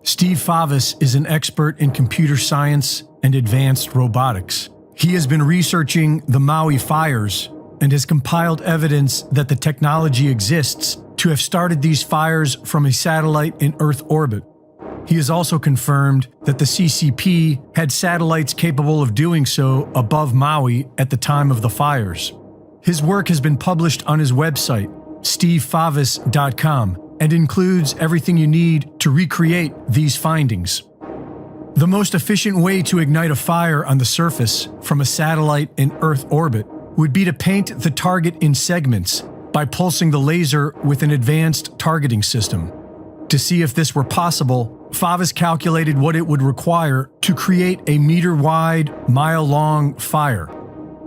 Steve Favis is an expert in computer science and advanced robotics. He has been researching the Maui fires and has compiled evidence that the technology exists to have started these fires from a satellite in Earth orbit. He has also confirmed that the CCP had satellites capable of doing so above Maui at the time of the fires. His work has been published on his website, stevefavis.com, and includes everything you need to recreate these findings. The most efficient way to ignite a fire on the surface from a satellite in Earth orbit would be to paint the target in segments by pulsing the laser with an advanced targeting system. To see if this were possible, Favis calculated what it would require to create a meter-wide, mile-long fire.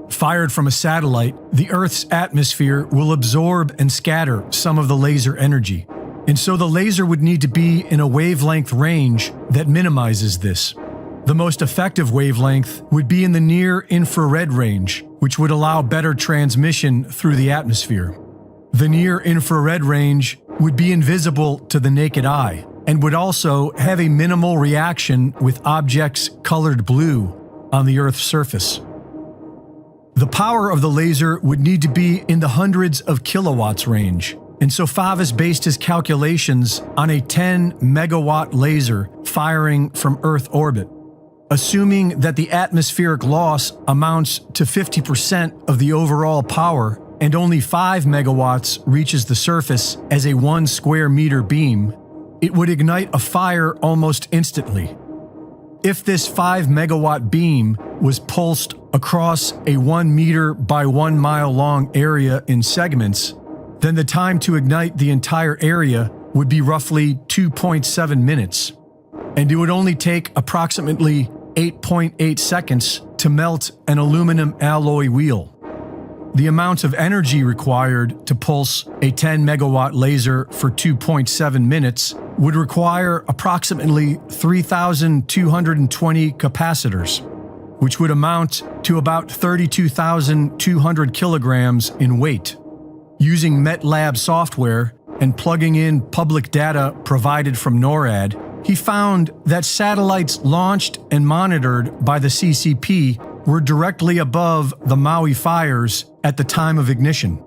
Fired from a satellite, the Earth's atmosphere will absorb and scatter some of the laser energy, and so the laser would need to be in a wavelength range that minimizes this. The most effective wavelength would be in the near-infrared range, which would allow better transmission through the atmosphere. The near-infrared range would be invisible to the naked eye and would also have a minimal reaction with objects colored blue on the Earth's surface. The power of the laser would need to be in the hundreds of kilowatts range, and so Favis based his calculations on a 10 megawatt laser firing from Earth orbit. Assuming that the atmospheric loss amounts to 50% of the overall power and only 5 megawatts reaches the surface as a 1 square meter beam, it would ignite a fire almost instantly. If this 5 megawatt beam was pulsed across a 1 meter by 1 mile long area in segments, then the time to ignite the entire area would be roughly 2.7 minutes, and it would only take approximately 8.8 seconds to melt an aluminum alloy wheel. The amount of energy required to pulse a 10 megawatt laser for 2.7 minutes would require approximately 3,220 capacitors, which would amount to about 32,200 kilograms in weight. Using MATLAB software and plugging in public data provided from NORAD, he found that satellites launched and monitored by the CCP were directly above the Maui fires at the time of ignition.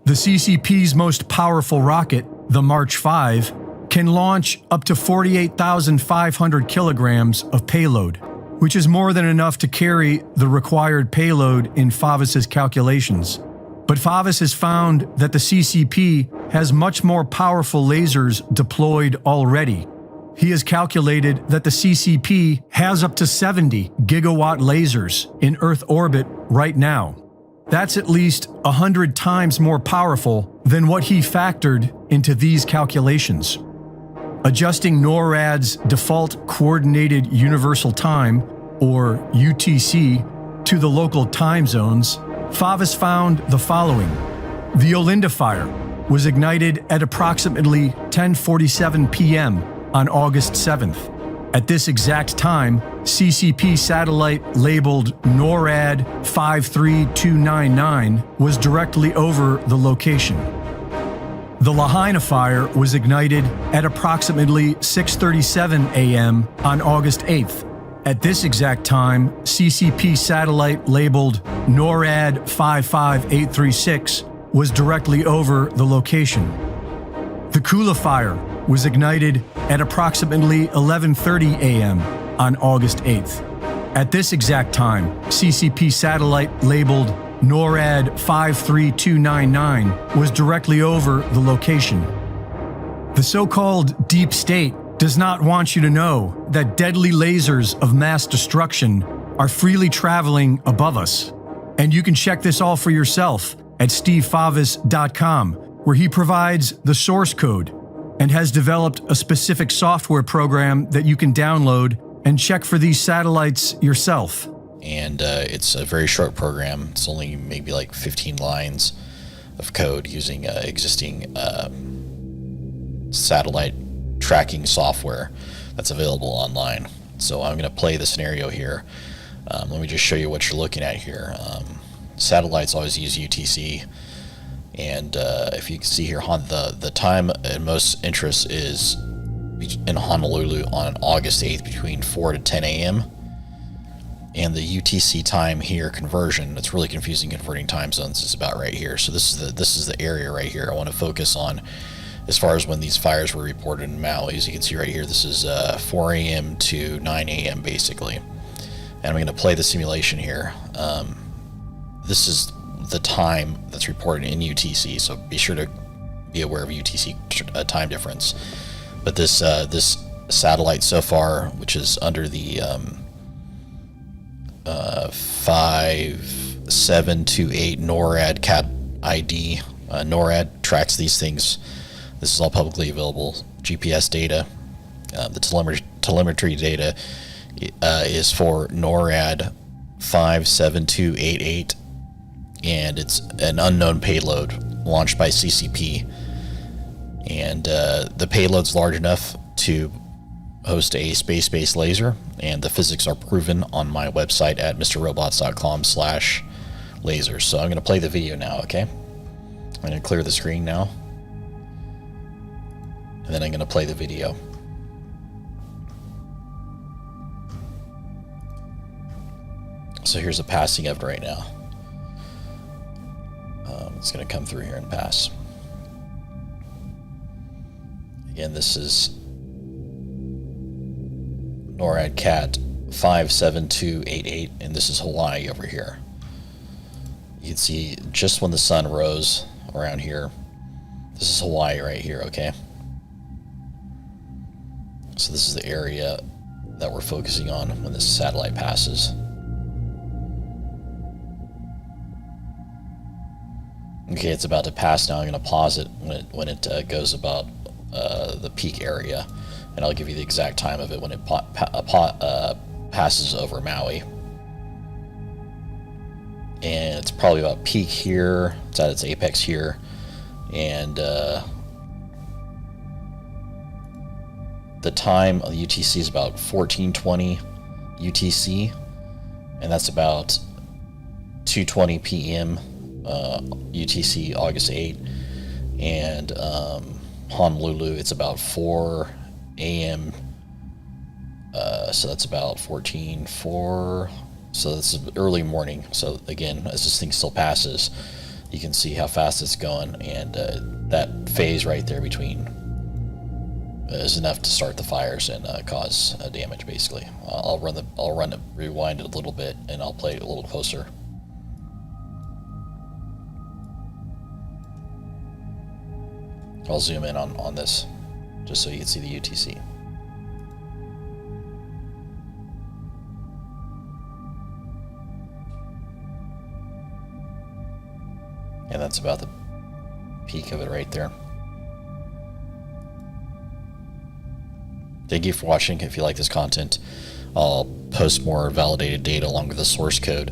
The CCP's most powerful rocket, the March 5, can launch up to 48,500 kilograms of payload, which is more than enough to carry the required payload in Favis's calculations. But Favis has found that the CCP has much more powerful lasers deployed already. He has calculated that the CCP has up to 70 gigawatt lasers in Earth orbit right now. That's at least 100 times more powerful than what he factored into these calculations. Adjusting NORAD's default Coordinated Universal Time, or UTC, to the local time zones, Favis found the following. The Olinda fire was ignited at approximately 10:47 p.m. on August 7th. At this exact time, CCP satellite labeled NORAD 53299 was directly over the location. The Lahaina fire was ignited at approximately 6:37 a.m. on August 8th. At this exact time, CCP satellite labeled NORAD 55836 was directly over the location. The Kula fire was ignited at approximately 11:30 a.m. on August 8th. At this exact time, CCP satellite labeled NORAD 53299 was directly over the location. The so-called deep state does not want you to know that deadly lasers of mass destruction are freely traveling above us. And you can check this all for yourself at stevefavis.com, where he provides the source code and has developed a specific software program that you can download and check for these satellites yourself. And it's a very short program. It's only maybe like 15 lines of code using existing satellite tracking software that's available online. So I'm going to play the scenario here. Let me just show you what you're looking at here. Satellites always use UTC. And if you can see here, the time in most interest is in Honolulu on August 8th between 4 to 10 a.m. And the UTC time here conversion, it's really confusing converting time zones, is about right here. So this is the area right here I want to focus on as far as when these fires were reported in Maui. As you can see right here, this is 4 a.m. to 9 a.m. basically. And I'm going to play the simulation here. This is the time that's reported in UTC, so be sure to be aware of UTC time difference. But this this satellite so far, which is under the 5728 NORAD CAT ID, NORAD tracks these things. This is all publicly available GPS data. The telemetry data is for NORAD 57288, and it's an unknown payload launched by CCP. And the payload's large enough to host a space-based laser, and the physics are proven on my website at mrrobots.com/lasers. So I'm going to play the video now, okay? I'm going to clear the screen now, and then I'm going to play the video. So here's a passing of it right now. It's going to come through here and pass. Again, this is NORAD CAT 57288, and this is Hawaii over here. You can see just when the sun rose around here. This is Hawaii right here, okay? So this is the area that we're focusing on when this satellite passes. Okay, it's about to pass now. I'm going to pause it when it goes about the peak area, and I'll give you the exact time of it when it passes over Maui. And it's probably about peak here. It's at its apex here, and the time on the UTC is about 1420 UTC, and that's about 2:20 p.m. UTC August 8, and Honolulu, it's about 4 a.m. So that's about 14:04. So that's early morning. So again, as this thing still passes, you can see how fast it's going, and that phase right there between is enough to start the fires and cause damage. Basically, I'll rewind it a little bit, and I'll play it a little closer. I'll zoom in on this just so you can see the UTC. And that's about the peak of it right there. Thank you for watching. If you like this content, I'll post more validated data along with the source code